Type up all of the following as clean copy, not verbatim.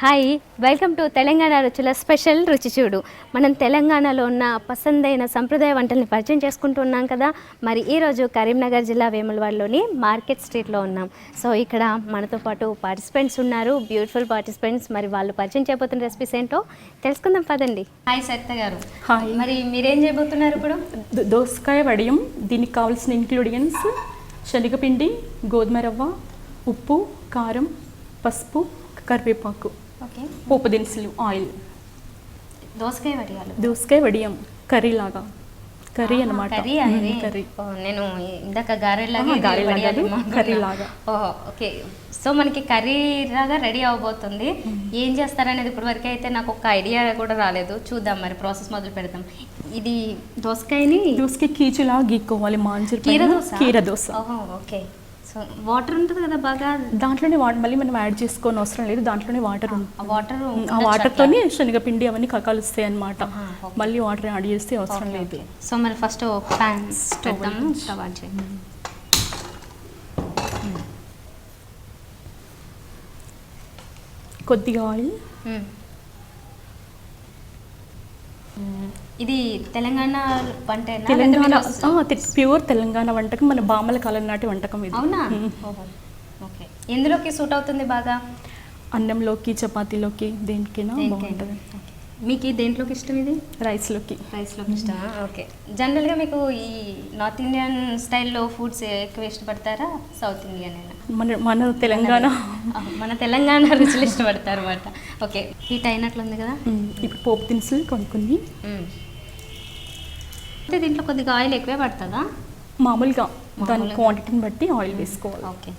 Hi, welcome to Telangana రుచుల special రుచి చూడు. మనం తెలంగాణలో ఉన్న పసందైన సంప్రదాయ వంటల్ని పరిచయం చేసుకుంటున్నాం కదా. మరి ఈరోజు కరీంనగర్ జిల్లా వేములవాడలోని మార్కెట్ స్ట్రీట్లో ఉన్నాం. సో ఇక్కడ మనతో పాటు పార్టిసిపెంట్స్ ఉన్నారు, బ్యూటిఫుల్ పార్టిసిపెంట్స్. మరి వాళ్ళు పరిచయం చేయబోతున్న రెసిపీస్ ఏంటో తెలుసుకుందాం పదండి. హాయ్ సరిత గారు. హాయ్. మరి మీరేం చేయబోతున్నారు ఇప్పుడు? దోసకాయ వడియం. దీనికి కావాల్సిన ఇంగ్రీడియంట్స్ శనగపిండి, గోధుమ రవ్వ, ఉప్పు, కారం, పసుపు, కరివేపాకు, ఓకే, పోపు దినుసులు, ఆయిల్. దోసకాయ వడియం కర్రీ లాగా, కర్రీ అన్నమాట. కర్రీ. నేను ఇందాక గారెలాగా కర్రీ లాగా. ఓకే, సో మనకి కర్రీ లాగా రెడీ అవబోతుంది. ఏం చేస్తారనేది ఇప్పటి వరకు అయితే నాకు ఒక ఐడియా కూడా రాలేదు. చూద్దాం, మరి ప్రాసెస్ మొదలు పెడదాం. ఇది దోసకాయ కీచులా గీక్కోవాలి. కీర దోస. ఓకే, సో వాటర్ ఉంటుంది కదా బాగా, దాంట్లోనే వాటర్ మళ్ళీ మనం యాడ్ చేసుకోని అవసరం లేదు. దాంట్లోనే వాటర్ ఆ వాటర్తోనే శనగపిండి అవన్నీ కలుస్తాయి అన్నమాట. మళ్ళీ వాటర్ యాడ్ చేస్తే అవసరం లేదు. సో మరి ఫస్ట్ ప్యాన్ పెడతాము, స్టవ్ ఆన్ చేయండి. కొద్దిగా ఆయిల్. ఇది తెలంగాణ వంట? ప్యూర్ తెలంగాణ వంటకం, మన బామ్మల కాలం నాటి వంటకం ఇది. అవునా? ఓకే, ఎందులోకి సూట్ అవుతుంది బాగా? అన్నంలోకి, చపాతీలోకి, దేనికైనా బాగుంటుంది. మీకు దేంట్లోకి ఇష్టం ఇది? రైస్లోకి ఇష్టమా? ఓకే. జనరల్గా మీకు ఈ నార్త్ ఇండియన్ స్టైల్లో ఫుడ్స్ ఎక్కువ ఇష్టపడతారా, సౌత్ ఇండియన్? మన తెలంగాణ రుచులు ఇష్టపడతారు అన్నమాట. ఓకే, హీట్ అయినట్లుంది కదా. ఇప్పుడు పోపు దినుసులు కొన్ని. అంటే దీంట్లో కొద్దిగా ఆయిల్ ఎక్కువే పడుతుందా? మామూలుగా దాని క్వాంటిటీని బట్టి ఆయిల్ వేసుకోవాలి. ఓకే,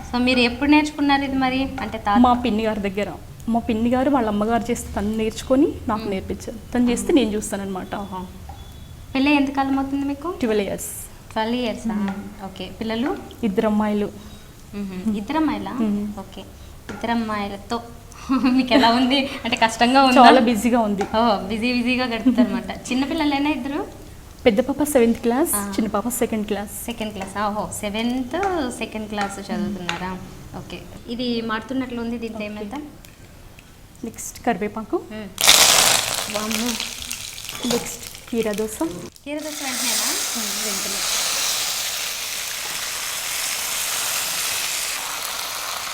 సో మీరు ఎప్పుడు నేర్చుకున్నారు ఇది మరి? అంటే మా పిన్ని గారి దగ్గర. మా పిన్ని గారు వాళ్ళ అమ్మగారు చేస్తే తను నేర్చుకొని నాకు నేర్పించారు. తను చేస్తే నేను చూస్తాను అనమాట. పెళ్ళి ఎంతకాలం అవుతుంది మీకు? 12 years. 12 years. ఓకే, పిల్లలు? 2 అమ్మాయిలు. 2 అమ్మాయిలా? ఓకే, 2 అమ్మాయిలతో మీకు ఎలా ఉంది? అంటే కష్టంగా ఉంది? చాలా బిజీగా ఉంది. బిజీగా గడుపుతారు అనమాట. చిన్న పిల్లలైనా ఇద్దరు? పెద్ద పాప 7th class, చిన్న పాప 2nd class. 2nd class. 7th, 2nd class చదువుతున్నారా? ఓకే, ఇది మారుతున్నట్లు ఉంది. దీంట్లో ఏమైతే నెక్స్ట్ కరివేపాకు, నెక్స్ట్ కీర దోస. వెంటనేనా? వెంటనే.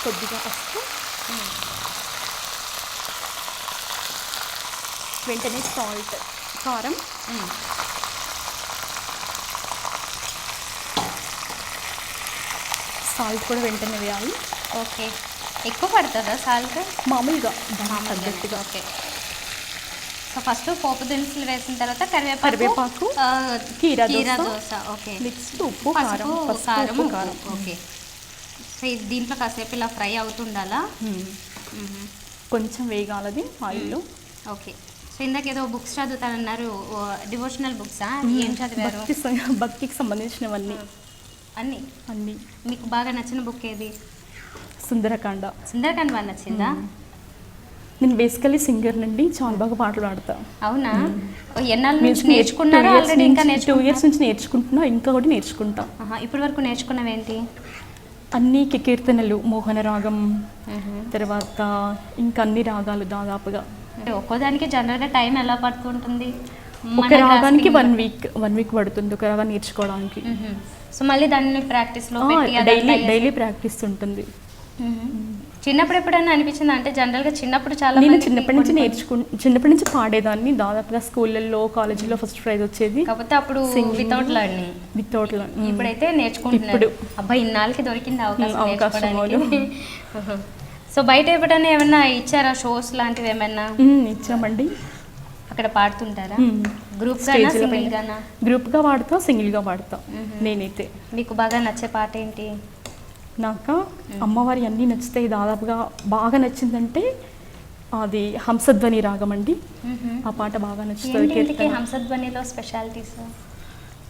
కొద్దిగా పసుపు, వెంటనే సాల్ట్, కారం, సాల్ట్ కూడా వెంటనే వేయాలి. ఓకే, ఎక్కువ పడుతుందా సాల్ట్? మామూలుగా. ఓకే, సో ఫస్ట్ పోపు దినుసులు వేసిన తర్వాత కరివేపాకు, కీర దోస. ఓకే, నెక్స్ట్ ఉప్పు, కారం. ఓకే, సో దీంట్లో కాసేపు ఇలా ఫ్రై అవుతుండాలా? కొంచెం వేగాలది ఆయిల్లో. ఓకే, సో ఇందాక ఏదో బుక్స్ చదువుతానన్నారు, డివోషనల్ బుక్సా? ఏం చదివారు? భక్తికి సంబంధించినవన్నీ. అన్నీ. మీకు బాగా నచ్చిన బుక్ ఏది? సుందరకాండ బాగా నచ్చిందా? నేను బేసికలీ సింగర్ నుండి చాలా బాగా పాటలు పాడతా. అవునా? ఎన్నాళ్ళ నుంచి నేర్చుకున్నారా? ఆల్రెడీ ఇంకా 2 years నుంచి నేర్చుకుంటున్నా, ఇంకా కూడా నేర్చుకుంటా. ఇప్పటి వరకు నేర్చుకున్నవేంటి? అన్ని కీర్తనలు, మోహన రాగం, తర్వాత ఇంకా అన్ని రాగాలు దాదాపుగా. ఒక్కోదానికి జనరల్గా టైం ఎలా పడుతుంటుంది? ఒక రాగానికి 1 week పడుతుంది, ఒక రాగా నేర్చుకోవడానికి. సో మళ్ళీ దాన్ని ప్రాక్టీస్లో డైలీ ప్రాక్టీస్ ఉంటుంది. చిన్నప్పుడు ఎప్పుడైనా అనిపించింది? అంటే జనరల్గా చిన్నప్పుడు చాలా నేను చిన్నప్పటి నుంచి పాడేదాన్ని. దాదాపుగా స్కూళ్ళల్లో, కాలేజీలో ఫస్ట్ ప్రైజ్ వచ్చేది. కాకపోతే అప్పుడు వితౌట్ లర్నింగ్. ఇప్పుడైతే నేర్చుకుంటున్నాడు. అబ్బాయి ఇన్నాళ్ళకి దొరికింది అవకాశం. సో బయట ఎప్పుడైనా ఏమన్నా ఇచ్చారా, షోస్ లాంటివి ఏమైనా? ఇచ్చామండి. అక్కడ పాడుతుంటారా? గ్రూప్గా పాడుతా, సింగిల్గా పాడుతా. నేనైతే. మీకు బాగా నచ్చే పాట ఏంటి? నాకు అమ్మవారి అన్నీ నచ్చుతాయి. దాదాపుగా బాగా నచ్చిందంటే అది హంసధ్వని రాగం అండి. ఆ పాట బాగా నచ్చుతుంది. హంసధ్వనిలో స్పెషాలిటీస్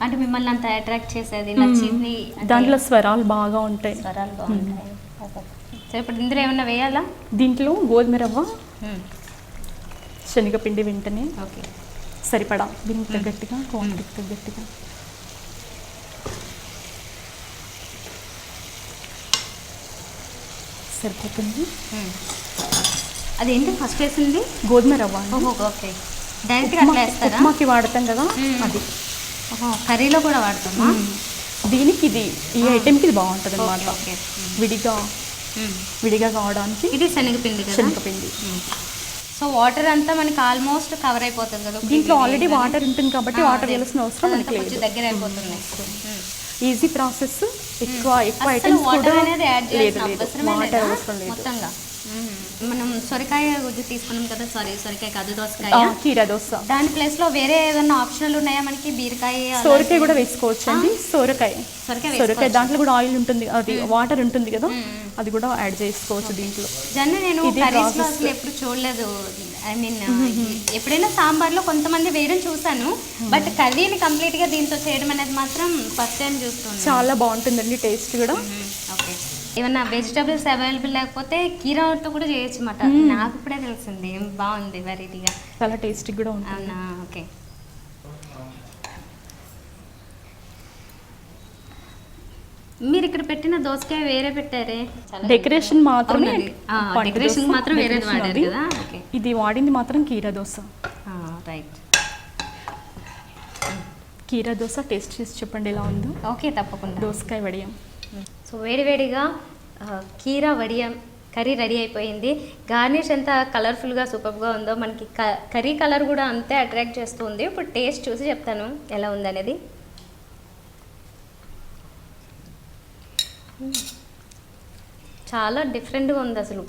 అంటే మిమ్మల్ని అంత అట్రాక్ట్ చేసేది, నచ్చింది? దాంట్లో స్వరాలు బాగా ఉంటాయి. సో ఇప్పుడు ఇందులో ఏమన్నా వేయాలా? దీంట్లో గోధుమ రవ్వ, శనగపిండి వెంటనే. ఓకే, సరిపడా దీనికి తగ్గట్టుగా, క్వాంటిటీకి తగ్గట్టుగా. సరిపోతుంది. అదేంటి ఫస్ట్ వేసింది? గోధుమ రవ్వ అండి. ఓహో, ఓకే. డైరెక్ట్గా అట్లా వేస్తారా? ఉప్మాకి వాడతాం కదా అది. ఓహో, కర్రీలో కూడా వాడతామా? దీనికి ఈ ఐటెంకి ఇది బాగుంటుంది అనమాట. ఓకే. విడిగా కావడానికి. ఇది శనగపిండి కదా? శనగపిండి. సో వాటర్ అంతా మనకి ఆల్మోస్ట్ కవర్ అయిపోతుంది కదా? దీంట్లో ఆల్రెడీ వాటర్ ఉంటుంది కాబట్టి వాటర్ వేయాల్సిన అవసరం మనకి లేదు. కొంచెం దగ్గర అయిపోతుంది. Easy process. ఎక్కువ అసలు ఐటమ్స్ వాటర్ కూడా అనేది యాడ్ లేదు చేయాల్సిన లేదు అవసరమే వాటర్ లేదా అవసరం లేదు. మొత్తంగా? మనం సొరకాయ గుజ్జు తీసుకున్నాం కదా, సొరకాయ కాదు, దోసకాయ. కీరా దోశ. దాని ప్లేస్ లో వేరే ఏదైనా ఆప్షనల్ ఉన్నాయా మనకి? బీరకాయ, సొరకాయ కూడా వేసుకోవచ్చు అండి. సొరకాయ దాంట్లో కూడా ఆయిల్ ఉంటుంది, అది వాటర్ ఉంటుంది కదా, అది కూడా యాడ్ చేసుకోవచ్చు దీంట్లో. జన్న నేను కర్రీస్ లో అసలు ఎప్పుడు చూడలేదు. ఐ మీన్ ఎప్పుడైనా సాంబార్లో కొంతమంది వేయడం చూసాను, బట్ కర్రీని కంప్లీట్ గా దీంతో చేయడం అనేది మాత్రం ఫస్ట్ టైం చూస్తున్నాను. చాలా బాగుంటుందండి టేస్ట్ కూడా. ఓకే. ఏమన్నా వెజిటబుల్స్ అవైలబుల్ లేకపోతే కీరాతో కూడా చేయొచ్చు అన్నమాట. నాకు ఇప్పుడే తెలిసింది. బాగుంది వెరైటీగా, చాలా టేస్టీ కూడా ఉంటుంది. అవునా? ఓకే. మీరు ఇక్కడ పెట్టిన దోసకాయ వేరే పెట్టారే, డెకరేషన్ మాత్రమే. డెకరేషన్ మాత్రం వేరేది వాడారు కదా? ఓకే. ఇది వాడింది మాత్రం కీరా దోశ. రైట్. కీరా దోశ టేస్ట్ చేసి చెప్పండి ఎలా ఉందో. ఓకే, తప్పకుండా. దోసకాయ వడియం. సో వేడివేడిగా కీరా వడియం కర్రీ రెడీ అయిపోయింది. గార్నిష్ ఎంత కలర్ఫుల్గా సూపర్గా ఉందో, మనకి కర్రీ కలర్ కూడా అంతే అట్రాక్ట్ చేస్తుంది. ఇప్పుడు టేస్ట్ చూసి చెప్తాను ఎలా ఉందనేది. చాలా డిఫరెంట్గా ఉంది అసలు.